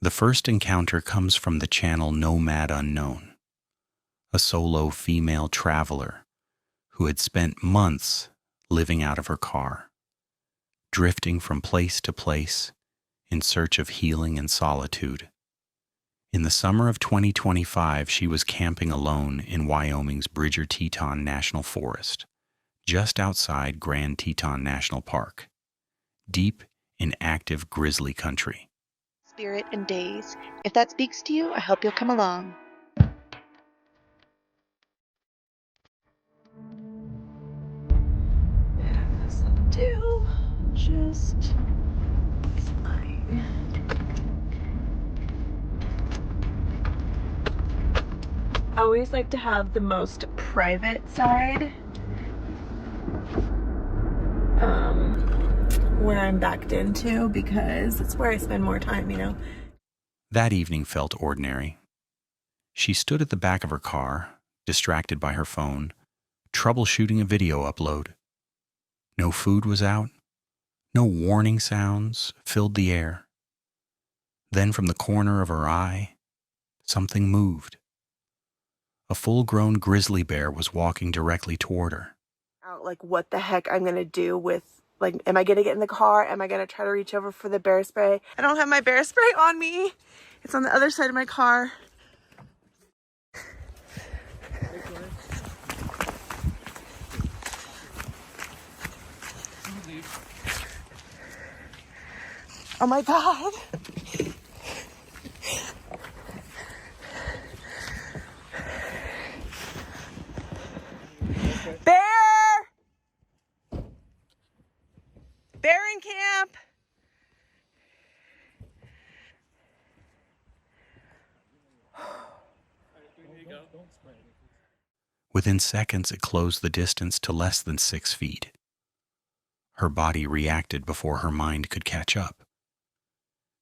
The first encounter comes from the channel Nomad Unknown, a solo female traveler who had spent months living out of her car, drifting from place to place in search of healing and solitude. In the summer of 2025, she was camping alone in Wyoming's Grand Teton National Forest, just outside Grand Teton National Park, deep in active grizzly country. Spirit and days. If that speaks to you, I hope you'll come along. This'll do. Just fine. I always like to have the most private side where I'm backed into, because it's where I spend more time, you know. That evening felt ordinary. She stood at the back of her car, distracted by her phone, troubleshooting a video upload. No food was out. No warning sounds filled the air. Then from the corner of her eye, something moved. A full-grown grizzly bear was walking directly toward her. Like, what the heck I'm gonna do with, like, am I gonna get in the car? Am I gonna try to reach over for the bear spray? I don't have my bear spray on me. It's on the other side of my car. Oh my God. Bear! Bear in camp! Within seconds, it closed the distance to less than 6 feet. Her body reacted before her mind could catch up.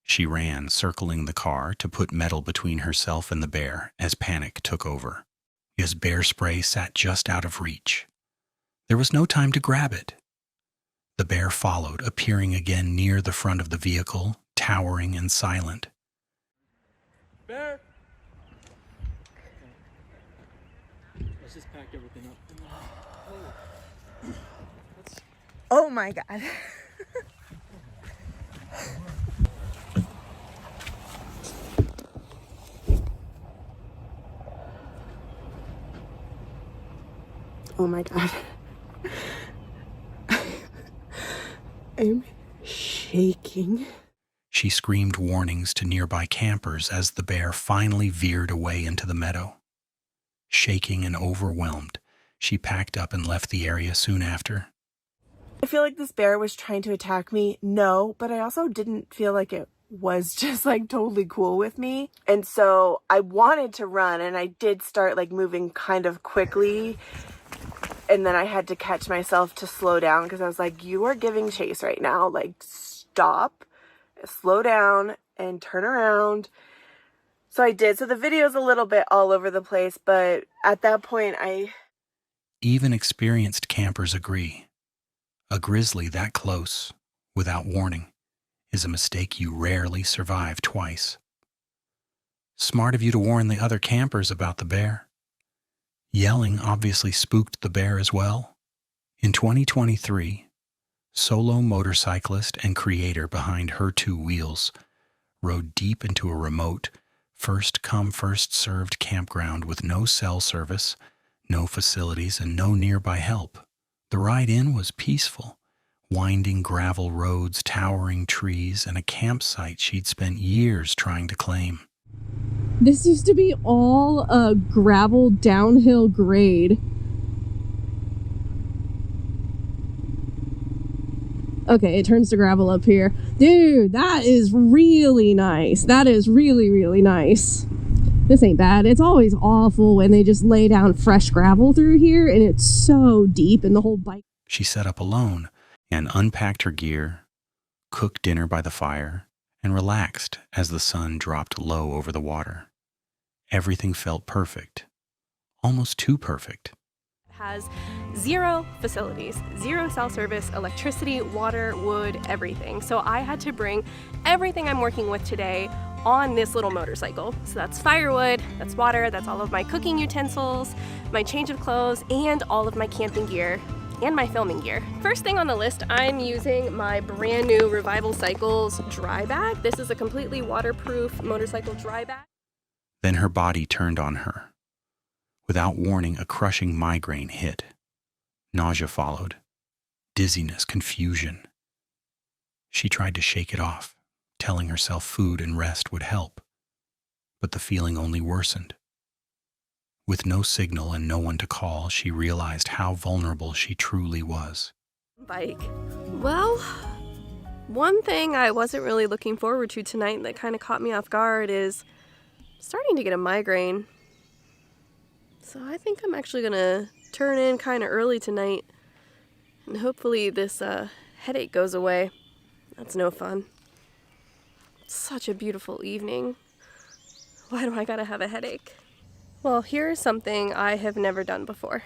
She ran, circling the car to put metal between herself and the bear as panic took over. His bear spray sat just out of reach. There was no time to grab it. The bear followed, appearing again near the front of the vehicle, towering and silent. Bear! Let's just pack everything up. Oh my God. Oh my God. I'm shaking. She screamed warnings to nearby campers as the bear finally veered away into the meadow. Shaking and overwhelmed, she packed up and left the area soon after. I feel like this bear was trying to attack me. No, but I also didn't feel like it was just like totally cool with me. And so I wanted to run, and I did start like moving kind of quickly. And then I had to catch myself to slow down, because I was like, you are giving chase right now. Like, stop, slow down, and turn around. So I did. So the video's a little bit all over the place, but at that point Even experienced campers agree. A grizzly that close, without warning, is a mistake you rarely survive twice. Smart of you to warn the other campers about the bear. Yelling obviously spooked the bear as well. In 2023, solo motorcyclist and creator behind Her Two Wheels rode deep into a remote, first-come, first-served campground with no cell service, no facilities, and no nearby help. The ride in was peaceful, winding gravel roads, towering trees, and a campsite she'd spent years trying to claim. This used to be all a gravel downhill grade. Okay, it turns to gravel up here. Dude, that is really nice. That is really, really nice. This ain't bad. It's always awful when they just lay down fresh gravel through here, and it's so deep in the whole bike. She set up alone and unpacked her gear, cooked dinner by the fire, and relaxed as the sun dropped low over the water. Everything felt perfect, almost too perfect. Has 0 facilities, 0 cell service, electricity, water, wood, everything. So I had to bring everything I'm working with today on this little motorcycle. So that's firewood, that's water, that's all of my cooking utensils, my change of clothes, and all of my camping gear and my filming gear. First thing on the list, I'm using my brand new Revival Cycles dry bag. This is a completely waterproof motorcycle dry bag. Then her body turned on her. Without warning, a crushing migraine hit. Nausea followed. Dizziness, confusion. She tried to shake it off, telling herself food and rest would help. But the feeling only worsened. With no signal and no one to call, she realized how vulnerable she truly was. Bike. Well, one thing I wasn't really looking forward to tonight that kind of caught me off guard is starting to get a migraine. So I think I'm actually gonna turn in kind of early tonight, and hopefully this headache goes away. That's no fun. It's such a beautiful evening. Why do I gotta have a headache? Well, here's something I have never done before.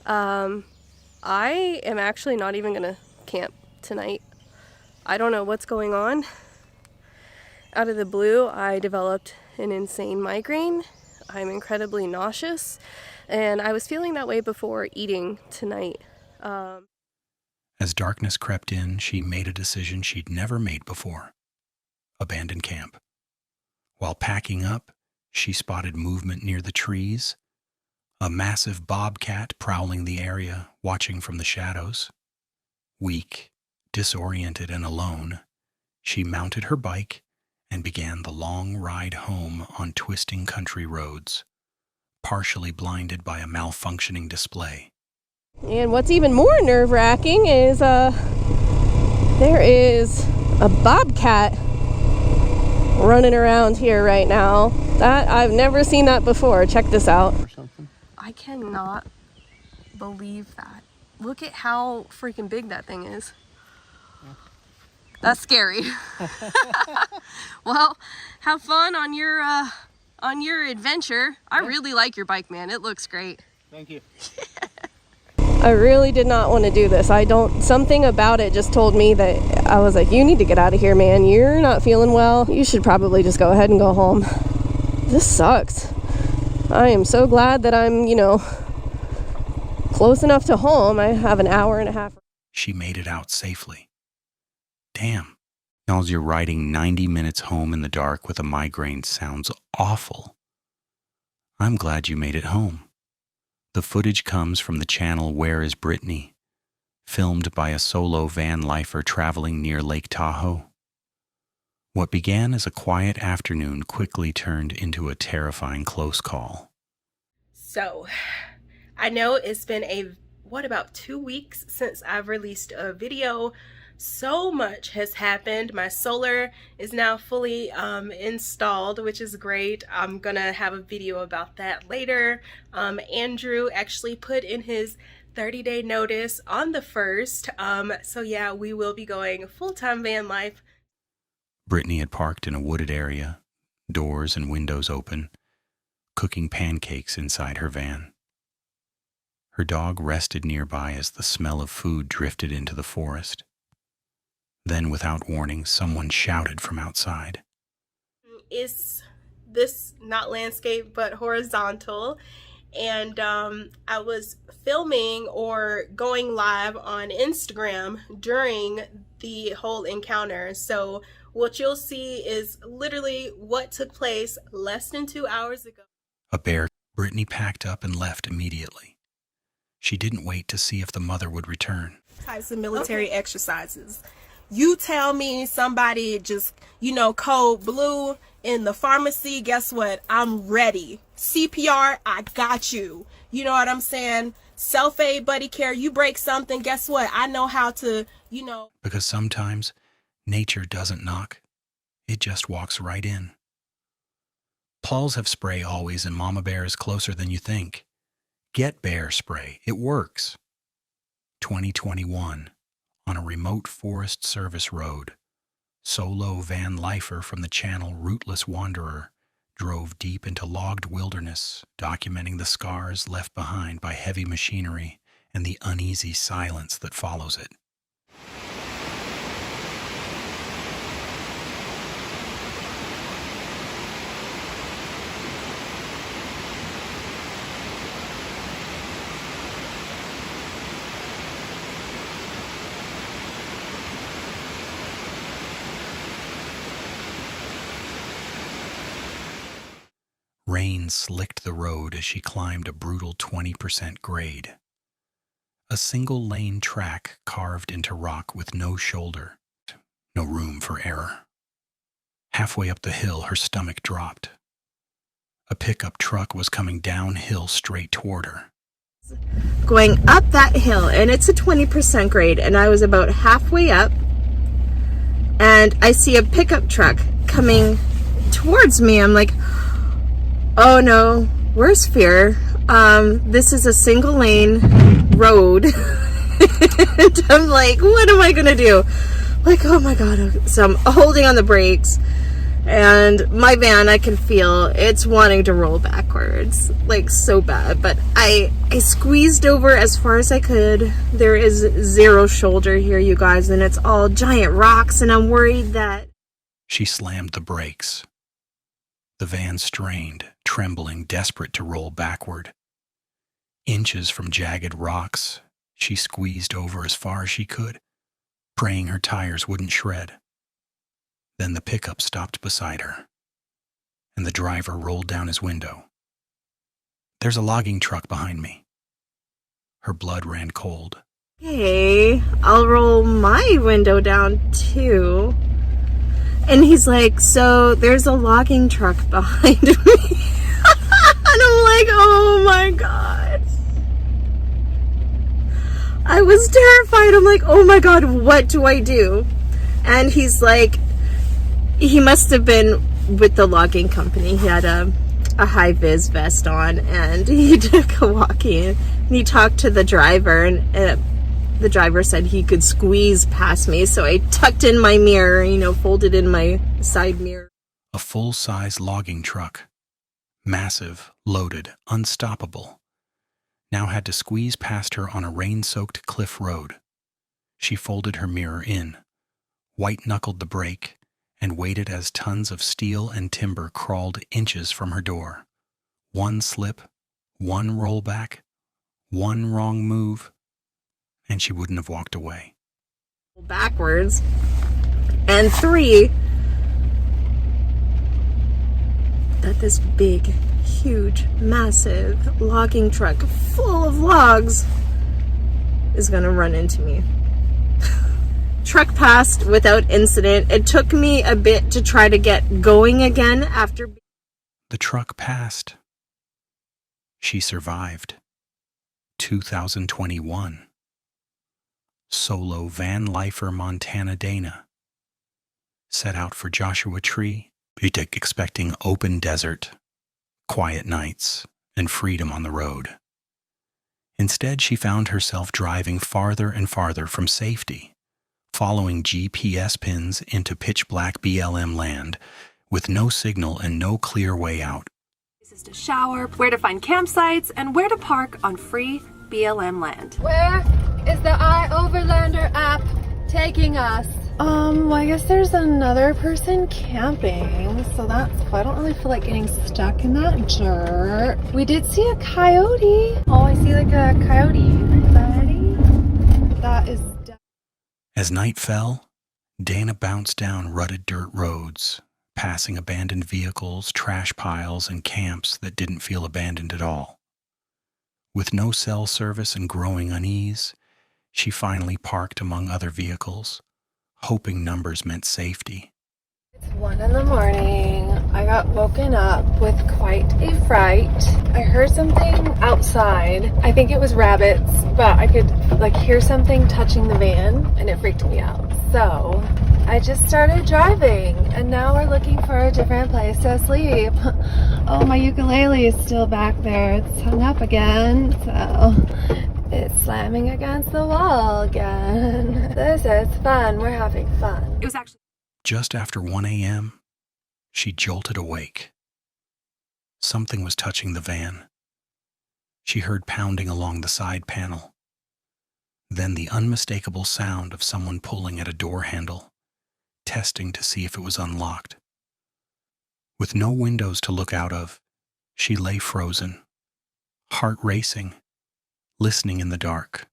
I am actually not even gonna camp tonight. I don't know what's going on. Out of the blue, I developed an insane migraine. I'm incredibly nauseous, and I was feeling that way before eating tonight. As darkness crept in, she made a decision she'd never made before. Abandon camp. While packing up, she spotted movement near the trees, a massive bobcat prowling the area, watching from the shadows. Weak, disoriented, and alone, she mounted her bike and began the long ride home on twisting country roads, partially blinded by a malfunctioning display. And what's even more nerve-wracking is there is a bobcat running around here right now. That I've never seen that before. Check this out. I cannot believe that. Look at how freaking big that thing is. That's scary. Well, have fun on your adventure. I really like your bike, man. It looks great. Thank you. I really did not want to do this. Something about it just told me that I was like, you need to get out of here, man. You're not feeling well. You should probably just go ahead and go home. This sucks. I am so glad that I'm, close enough to home. I have an hour and a half. She made it out safely. Damn. Nausea riding 90 minutes home in the dark with a migraine sounds awful. I'm glad you made it home. The footage comes from the channel Where is Brittany, filmed by a solo van lifer traveling near Lake Tahoe. What began as a quiet afternoon quickly turned into a terrifying close call. So, I know it's been about 2 weeks since I've released a video. So much has happened. My solar is now fully installed, which is great. I'm gonna have a video about that later. Andrew actually put in his 30-day notice on the 1st. So yeah, we will be going full-time van life. Brittany had parked in a wooded area, doors and windows open, cooking pancakes inside her van. Her dog rested nearby as the smell of food drifted into the forest. Then, without warning, someone shouted from outside. Is this not landscape, but horizontal? And I was filming or going live on Instagram during the whole encounter. So what you'll see is literally what took place less than 2 hours ago. A bear. Brittany packed up and left immediately. She didn't wait to see if the mother would return. Types of military exercises. You tell me somebody just, code blue in the pharmacy, guess what? I'm ready. CPR, I got you. You know what I'm saying? Self-aid, buddy care, you break something, guess what? I know how to, Because sometimes nature doesn't knock. It just walks right in. Paws have spray always, and Mama Bear is closer than you think. Get Bear Spray. It works. 2021. On a remote Forest Service road, solo van lifer from the channel Rootless Wanderer drove deep into logged wilderness, documenting the scars left behind by heavy machinery and the uneasy silence that follows it. Rain slicked the road as she climbed a brutal 20% grade. A single-lane track carved into rock with no shoulder, no room for error. Halfway up the hill, her stomach dropped. A pickup truck was coming downhill straight toward her. Going up that hill, and it's a 20% grade, and I was about halfway up, and I see a pickup truck coming towards me. I'm like, oh no, worst fear. This is a single lane road. And I'm like, what am I gonna do? Like, oh my god. So I'm holding on the brakes, and my van, I can feel it's wanting to roll backwards, like so bad. But I squeezed over as far as I could. There is zero shoulder here, you guys, and it's all giant rocks, and I'm worried that... She slammed the brakes. The van strained, trembling, desperate to roll backward. Inches from jagged rocks, she squeezed over as far as she could, praying her tires wouldn't shred. Then the pickup stopped beside her, and the driver rolled down his window. "There's a logging truck behind me." Her blood ran cold. Hey, I'll roll my window down too. And he's like, so there's a logging truck behind me. And I'm like, oh my god. I was terrified. I'm like, oh my god, what do I do? And he's like, he must have been with the logging company. He had a high-vis vest on, and he took a walk in, and he talked to the driver, and the driver said he could squeeze past me, so I tucked in my mirror, folded in my side mirror. A full-size logging truck, massive, loaded, unstoppable, now had to squeeze past her on a rain-soaked cliff road. She folded her mirror in, white-knuckled the brake, and waited as tons of steel and timber crawled inches from her door. One slip, one rollback, one wrong move, and she wouldn't have walked away. Backwards. And 3, that this big, huge, massive logging truck full of logs is gonna run into me. Truck passed without incident. It took me a bit to try to get going again after... The truck passed. She survived. 2021. Solo van lifer Montana Dana. Set out for Joshua Tree, expecting open desert, quiet nights, and freedom on the road. Instead, she found herself driving farther and farther from safety, following GPS pins into pitch-black BLM land with no signal and no clear way out. Places to shower, where to find campsites, and where to park on free BLM land. Where is the iOverlander app taking us? Well, I guess there's another person camping, so that's cool. I don't really feel like getting stuck in that dirt. We did see a coyote. Oh, I see like a coyote, buddy. That is... As night fell, Dana bounced down rutted dirt roads, passing abandoned vehicles, trash piles, and camps that didn't feel abandoned at all. With no cell service and growing unease, she finally parked among other vehicles, hoping numbers meant safety. It's 1 in the morning. I got woken up with quite a fright. I heard something outside. I think it was rabbits, but I could hear something touching the van, and it freaked me out. So I just started driving, and now we're looking for a different place to sleep. Oh, my ukulele is still back there. It's hung up again, so it's slamming against the wall again. This is fun. We're having fun. It was actually Just after 1 a.m., she jolted awake. Something was touching the van. She heard pounding along the side panel. Then the unmistakable sound of someone pulling at a door handle, testing to see if it was unlocked. With no windows to look out of, she lay frozen, heart racing, listening in the dark.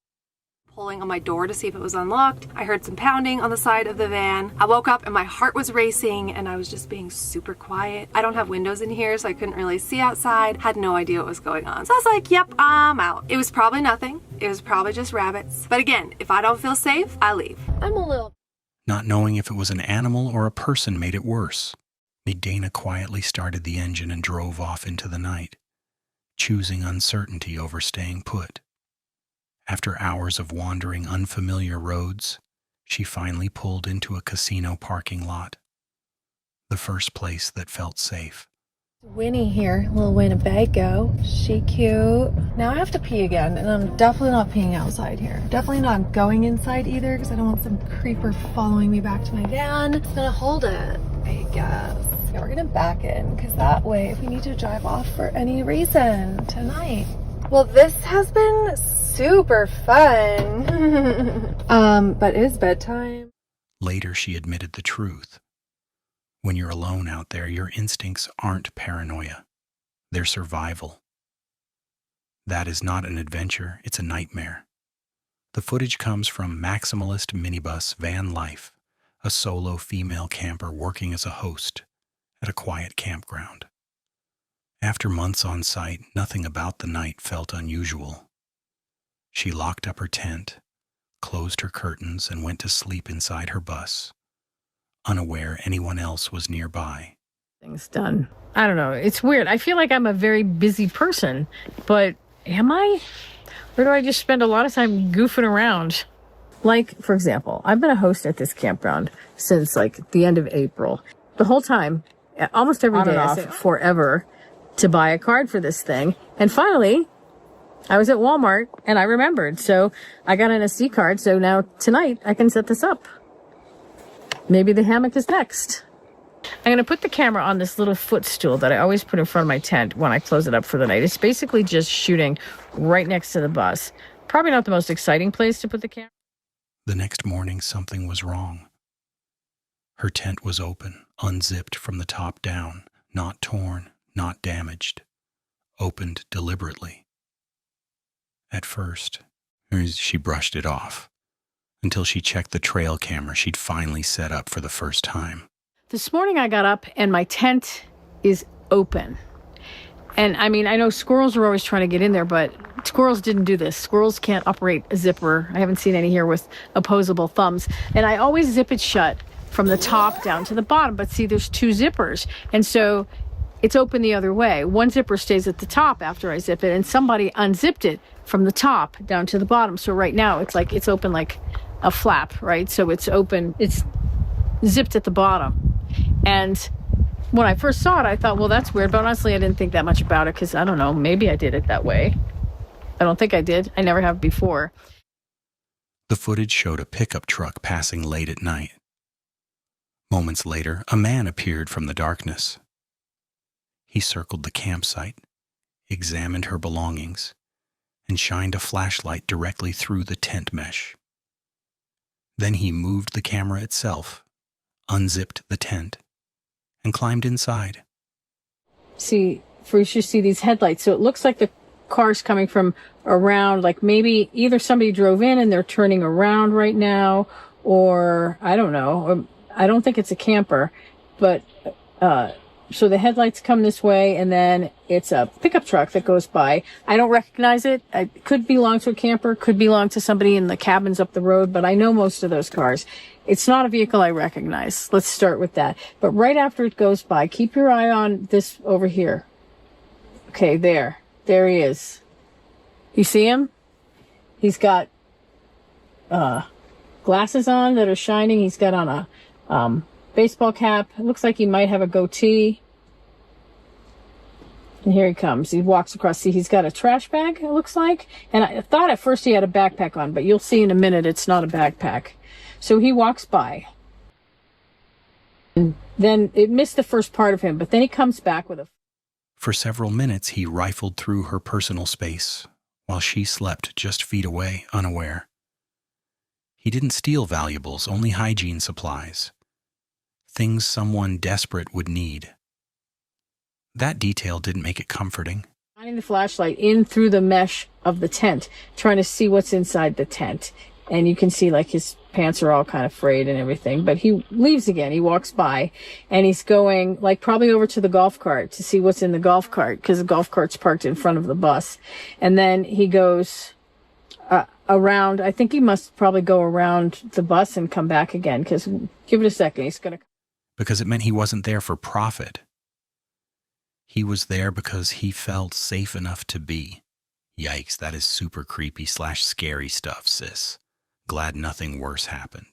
pulling on my door to see if it was unlocked. I heard some pounding on the side of the van. I woke up and my heart was racing and I was just being super quiet. I don't have windows in here, so I couldn't really see outside. Had no idea what was going on. So I was like, yep, I'm out. It was probably nothing. It was probably just rabbits. But again, if I don't feel safe, I leave. I'm a little... Not knowing if it was an animal or a person made it worse. Dana quietly started the engine and drove off into the night, choosing uncertainty over staying put. After hours of wandering unfamiliar roads, she finally pulled into a casino parking lot, the first place that felt safe. Winnie here, little Winnebago. She cute. Now I have to pee again, and I'm definitely not peeing outside here. Definitely not going inside either, because I don't want some creeper following me back to my van. It's gonna hold it, I guess. Yeah, we're gonna back in, because that way, if we need to drive off for any reason tonight. Well, this has been super fun. But it is bedtime. Later, she admitted the truth. When you're alone out there, your instincts aren't paranoia. They're survival. That is not an adventure, it's a nightmare. The footage comes from Maximalist Minibus Van Life, a solo female camper working as a host at a quiet campground. After months on site, nothing about the night felt unusual. She locked up her tent, closed her curtains, and went to sleep inside her bus, unaware anyone else was nearby. Things done. I don't know. It's weird. I feel like I'm a very busy person, but am I? Or do I just spend a lot of time goofing around? Like, for example, I've been a host at this campground since like the end of April. The whole time, almost every day, I said forever to buy a card for this thing. And finally, I was at Walmart and I remembered. So I got an SD card. So now tonight I can set this up. Maybe the hammock is next. I'm going to put the camera on this little footstool that I always put in front of my tent when I close it up for the night. It's basically just shooting right next to the bus. Probably not the most exciting place to put the camera. The next morning, something was wrong. Her tent was open, unzipped from the top down, not torn, not damaged, opened deliberately. At first, she brushed it off, until she checked the trail camera she'd finally set up for the first time. This morning I got up and my tent is open. And I mean, I know squirrels are always trying to get in there, but squirrels didn't do this. Squirrels can't operate a zipper. I haven't seen any here with opposable thumbs. And I always zip it shut from the top down to the bottom. But see, there's two zippers. And so it's open the other way. One zipper stays at the top after I zip it, and somebody unzipped it from the top down to the bottom. So right now it's like it's open like a flap, right? So it's open, it's zipped at the bottom. And when I first saw it, I thought, well, that's weird. But honestly, I didn't think that much about it because I don't know, maybe I did it that way. I don't think I did. I never have before. The footage showed a pickup truck passing late at night. Moments later, a man appeared from the darkness. He circled the campsite, examined her belongings, and shined a flashlight directly through the tent mesh. Then he moved the camera itself, unzipped the tent, and climbed inside. See, you should see these headlights. So it looks like the car's coming from around, like maybe either somebody drove in and they're turning around right now, or I don't know. I don't think it's a camper, but so the headlights come this way, and then it's a pickup truck that goes by. I don't recognize it. It could belong to a camper, could belong to somebody in the cabins up the road, but I know most of those cars. It's not a vehicle I recognize. Let's start with that. But right after it goes by, keep your eye on this over here. Okay, there he is. You see him? He's got glasses on that are shining. He's got on a baseball cap. It looks like he might have a goatee. And here he comes. He walks across. See, he's got a trash bag, it looks like. And I thought at first he had a backpack on, but you'll see in a minute it's not a backpack. So he walks by. And then it missed the first part of him, but then he comes back with a... For several minutes, he rifled through her personal space, while she slept just feet away, unaware. He didn't steal valuables, only hygiene supplies. Things someone desperate would need. That detail didn't make it comforting. shining the flashlight in through the mesh of the tent, trying to see what's inside the tent. And you can see like his pants are all kind of frayed and everything, but he leaves again. He walks by and he's going like probably over to the golf cart to see what's in the golf cart, because the golf cart's parked in front of the bus. And then he goes around. I think he must probably go around the bus and come back again, because give it a second. He's going to. Because it meant he wasn't there for profit. He was there because he felt safe enough to be. Yikes, that is super creepy / scary stuff, sis. Glad nothing worse happened.